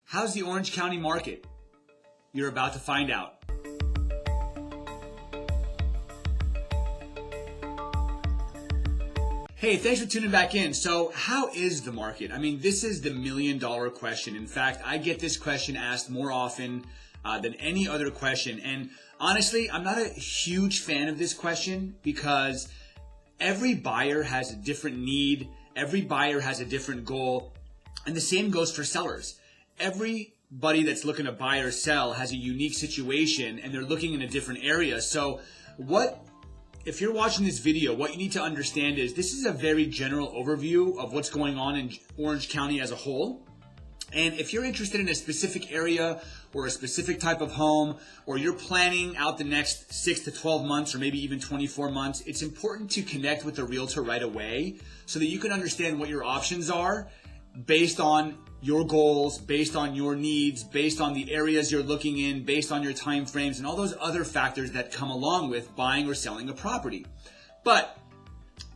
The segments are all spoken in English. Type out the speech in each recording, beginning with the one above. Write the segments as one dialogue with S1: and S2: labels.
S1: How's the Orange County market? You're about to find out. Hey, thanks for tuning back in. So how is the market? I mean, this is the million-dollar question. In fact, I get this question asked more often than any other question. And honestly, I'm not a huge fan of this question because every buyer has a different need. Every buyer has a different goal. And the same goes for sellers. Everybody that's looking to buy or sell has a unique situation and they're looking in a different area. So if you're watching this video, what you need to understand is this is a very general overview of what's going on in Orange County as a whole. And if you're interested in a specific area or a specific type of home, or you're planning out the next 6 to 12 months or maybe even 24 months, it's important to connect with the realtor right away so that you can understand what your options are based on your goals, based on your needs, based on the areas you're looking in, based on your time frames, and all those other factors that come along with buying or selling a property. But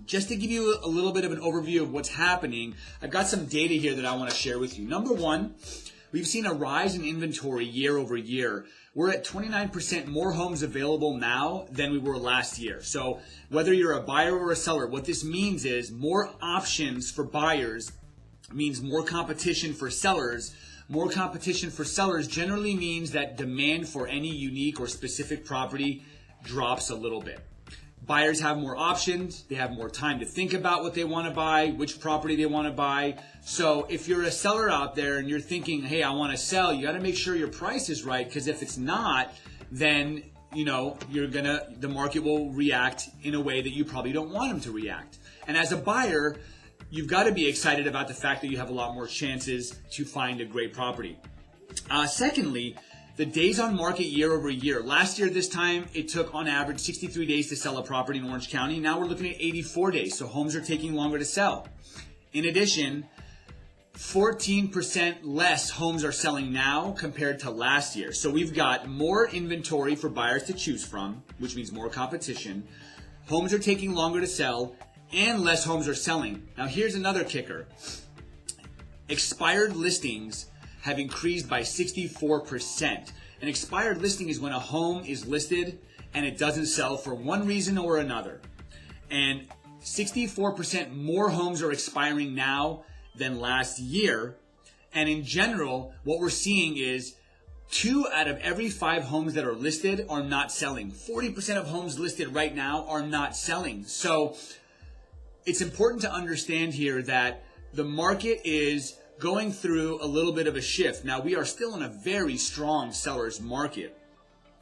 S1: just to give you a little bit of an overview of what's happening, I've got some data here that I want to share with you. Number one, we've seen a rise in inventory year over year. We're at 29% more homes available now than we were last year. So whether you're a buyer or a seller, what this means is more options for buyers means more competition for sellers. More competition for sellers generally means that demand for any unique or specific property drops a little bit. Buyers have more options. They have more time to think about what they want to buy, which property they want to buy. So if you're a seller out there and you're thinking, hey, I want to sell, you got to make sure your price is right, because if it's not, then the market will react in a way that you probably don't want them to react. And as a buyer, you've got to be excited about the fact that you have a lot more chances to find a great property. Secondly, the days on market year over year. Last year, this time, it took on average 63 days to sell a property in Orange County. Now we're looking at 84 days, so homes are taking longer to sell. In addition, 14% less homes are selling now compared to last year. So we've got more inventory for buyers to choose from, which means more competition. Homes are taking longer to sell, and less homes are selling. Now here's another kicker. Expired listings have increased by 64%. An expired listing is when a home is listed and it doesn't sell for one reason or another. And 64% more homes are expiring now than last year. And in general, what we're seeing is 2 out of every 5 homes that are listed are not selling. 40% of homes listed right now are not selling. So it's important to understand here that the market is going through a little bit of a shift. Now, we are still in a very strong seller's market,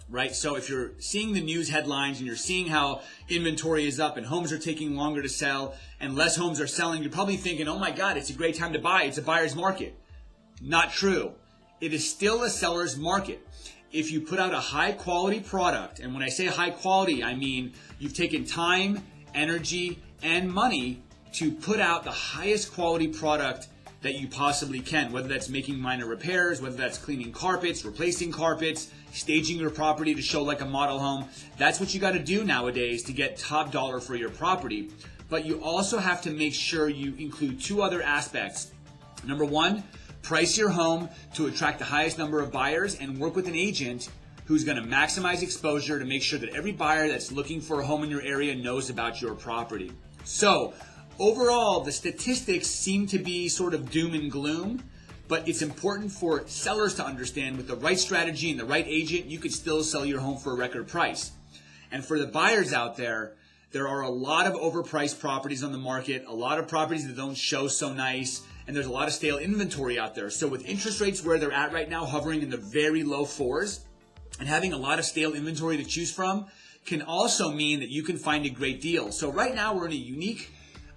S1: right? So if you're seeing the news headlines and you're seeing how inventory is up and homes are taking longer to sell and less homes are selling, you're probably thinking, oh my God, it's a great time to buy. It's a buyer's market. Not true. It is still a seller's market. If you put out a high quality product, and when I say high quality, I mean you've taken time, energy, and money to put out the highest quality product that you possibly can, whether that's making minor repairs, whether that's cleaning carpets, replacing carpets, staging your property to show like a model home. That's what you got to do nowadays to get top dollar for your property. But you also have to make sure you include 2 other aspects. Number 1, price your home to attract the highest number of buyers and work with an agent who's going to maximize exposure to make sure that every buyer that's looking for a home in your area knows about your property. So overall, the statistics seem to be sort of doom and gloom, but it's important for sellers to understand with the right strategy and the right agent, you could still sell your home for a record price. And for the buyers out there, there are a lot of overpriced properties on the market, a lot of properties that don't show so nice, and there's a lot of stale inventory out there. So with interest rates where they're at right now, hovering in the very low 4s, and having a lot of stale inventory to choose from can also mean that you can find a great deal. So right now we're in a unique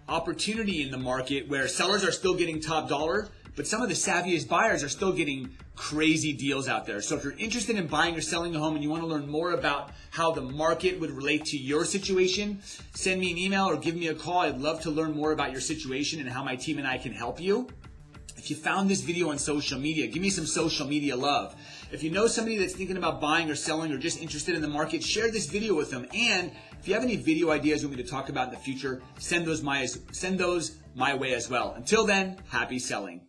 S1: opportunity in the market where sellers are still getting top dollar, but some of the savviest buyers are still getting crazy deals out there. So if you're interested in buying or selling a home and you want to learn more about how the market would relate to your situation, send me an email or give me a call. I'd love to learn more about your situation and how my team and I can help you. If you found this video on social media, give me some social media love. If you know somebody that's thinking about buying or selling or just interested in the market, share this video with them. And if you have any video ideas you want me to talk about in the future, send those my way as well. Until then, happy selling.